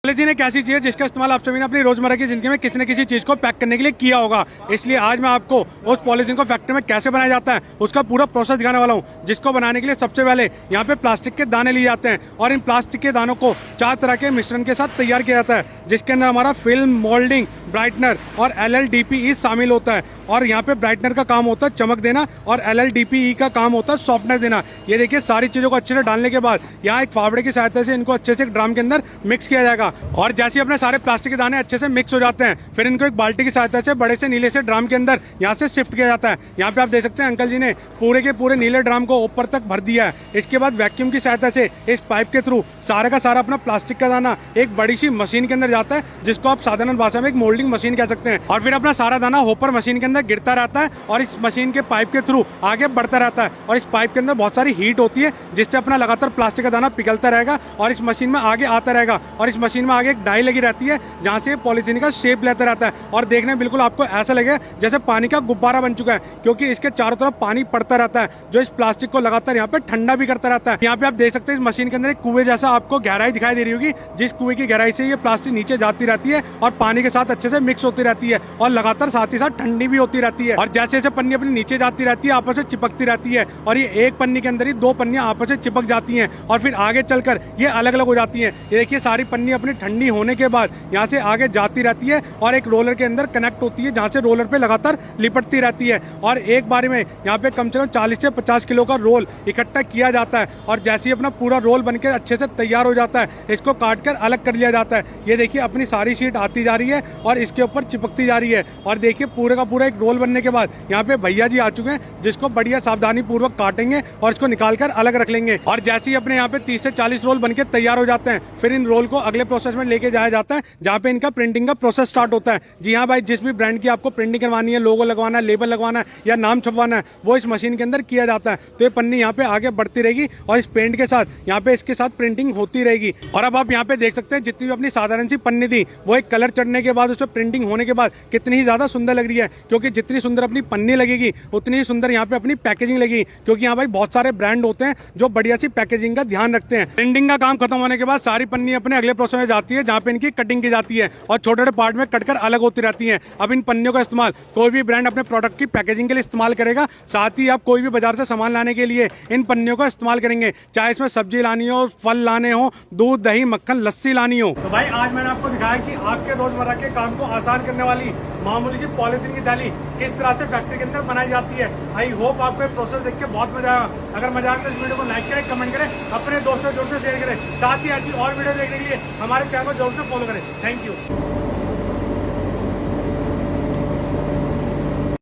Polythene एक ऐसी चीज है जिसका इस्तेमाल आप सभी ने अपनी रोजमर्रा की जिंदगी में किसी न किसी चीज को पैक करने के लिए किया होगा। इसलिए आज मैं आपको उस पॉलीथीन को फैक्ट्री में कैसे बनाया जाता है उसका पूरा प्रोसेस दिखाने वाला हूँ। जिसको बनाने के लिए सबसे पहले यहाँ पे प्लास्टिक के दाने लिए जाते हैं और इन प्लास्टिक के दानों को 4 तरह के मिश्रण के साथ तैयार किया जाता है, जिसके अंदर हमारा फिल्म, मोल्डिंग, ब्राइटनर और LLDPE शामिल होता है। और यहाँ पे ब्राइटनर का काम होता है चमक देना और LLDPE का काम होता है सॉफ्टनेस देना। ये देखिए सारी चीज़ों को अच्छे से डालने के बाद यहाँ एक फावड़े की सहायता से इनको अच्छे से ड्रम के अंदर मिक्स किया जाएगा। और जैसे अपने सारे प्लास्टिक के दाने अच्छे से मिक्स हो जाते हैं, फिर इनको एक बाल्टी की सहायता से बड़े से नीले से ड्रम के अंदर यहाँ से शिफ्ट किया जाता है। यहाँ पे आप देख सकते हैं अंकल जी ने पूरे के पूरे नीले ड्रम को ऊपर तक भर दिया है। इसके बाद वैक्यूम की सहायता से इस पाइप के थ्रू सारा का सारा अपना प्लास्टिक का दाना एक बड़ी सी मशीन के अंदर जाता है, जिसको आप साधारण भाषा में एक मोल्डिंग मशीन कह सकते हैं। और फिर अपना सारा दाना होपर मशीन के अंदर गिरता रहता है और इस मशीन के पाइप के थ्रू आगे बढ़ता रहता है। और इस पाइप के अंदर बहुत सारी हीट होती है, जिससे अपना लगातार प्लास्टिक का दाना पिघलता रहेगा और इस मशीन में आगे आता रहेगा। और इस मशीन में आगे एक डाई लगी रहती है जहाँ से पॉलीथीन का शेप लेता रहता है और देखने में बिल्कुल आपको ऐसा लगे जैसे पानी का गुब्बारा बन चुका है, क्योंकि इसके चारों तरफ पानी पड़ता रहता है जो इस प्लास्टिक को लगातार यहाँ पे ठंडा भी करता रहता है। यहाँ पे आप देख सकते हैं इस मशीन के अंदर एक कुएं जैसा आपको गहराई दिखाई दे रही होगी, जिस कुएं की गहराई से ये प्लास्टिक नीचे जाती रहती है और पानी के साथ अच्छे से मिक्स होती रहती है और लगातार साथ ही साथ ठंडी भी होती रहती है। और जैसे जैसे पन्नी अपनी नीचे जाती रहती है आपस में चिपकती रहती है और ये एक पन्नी के अंदर ही 2 पन्नियां आपस में चिपक जाती हैं और फिर आगे चलकर ये अलग अलग हो जाती हैं। ये देखिए सारी पन्नी अपनी ठंडी होने के बाद यहाँ से आगे जाती रहती है और एक रोलर के अंदर कनेक्ट होती है, जहाँ से रोलर पे लगातार लिपटती रहती है। और एक बार में यहाँ पे कम से कम 40 से 50 किलो का रोल इकट्ठा किया जाता है और जैसे ही अपना पूरा रोल बनकर अच्छे से तैयार हो जाता है, इसको काट कर अलग कर लिया जाता है। ये देखिए अपनी सारी शीट आती जा रही है और इसके ऊपर चिपकती जा रही है। और देखिए पूरे का पूरा एक रोल बनने के बाद यहाँ पे भैया जी आ चुके हैं, जिसको बढ़िया सावधानी पूर्वक काटेंगे और इसको निकाल कर अलग रख लेंगे। और जैसे ही अपने यहाँ पे 30 से 40 रोल बनके तैयार हो जाते हैं, फिर इन रोल को अगले प्रोसेस में लेके जाया जाता है, जहाँ पे इनका प्रिंटिंग का प्रोसेस स्टार्ट होता है। जी हाँ भाई, जिस भी ब्रांड की आपको प्रिंटिंग करवानी है, लोगो लगवाना है, लेबल लगवाना है या नाम छपवाना है, वो इस मशीन के अंदर किया जाता है। तो ये पन्नी यहाँ पे आगे बढ़ती रहेगी और इस पेंट के साथ यहाँ पे इसके साथ प्रिंटिंग होती रहेगी। और अब आप यहाँ पे देख सकते हैं जितनी भी अपनी साधारण सी पन्नी थी, वो एक कलर चढ़ने के बाद उस पर प्रिंटिंग होने के बाद कितनी ही ज्यादा सुंदर लग रही है। क्योंकि जितनी सुंदर अपनी पन्नी लगेगी उतनी ही सुंदर यहाँ पे अपनी पैकेजिंग लगेगी, क्योंकि यहाँ भाई बहुत सारे ब्रांड होते हैं जो बढ़िया सी पैकेजिंग का ध्यान रखते हैं। प्रिंटिंग का काम खत्म होने के बाद सारी पन्नी अपने अगले प्रोसेस में जाती है, जहाँ पे इनकी कटिंग की जाती है और छोटे छोटे पार्ट में कटकर अलग होती रहती है। अब इन पन्नियों का इस्तेमाल कोई भी ब्रांड अपने प्रोडक्ट की पैकेजिंग के लिए इस्तेमाल करेगा। साथ ही आप कोई भी बाजार से सामान लाने के लिए इन पन्नियों का इस्तेमाल करेंगे, चाहे इसमें सब्जी लानी हो, फल लाने हो, दूध, दही, मक्खन, लस्सी लानी हो। तो भाई आज मैंने आपको दिखाया कि आपके रोजमर्रा के काम को आसान करने वाली मामूली सी पॉलीथीन की थैली किस तरह से फैक्ट्री के अंदर बनाई जाती है। आई होप आपको ये प्रोसेस देख के बहुत मजा आएगा। अगर मजा आए तो इस वीडियो को लाइक करें, कमेंट करें, अपने दोस्तों से शेयर करें। साथ ही ऐसी और वीडियो देखने के लिए हमारे चैनल को जरूर से फॉलो करें। Thank you.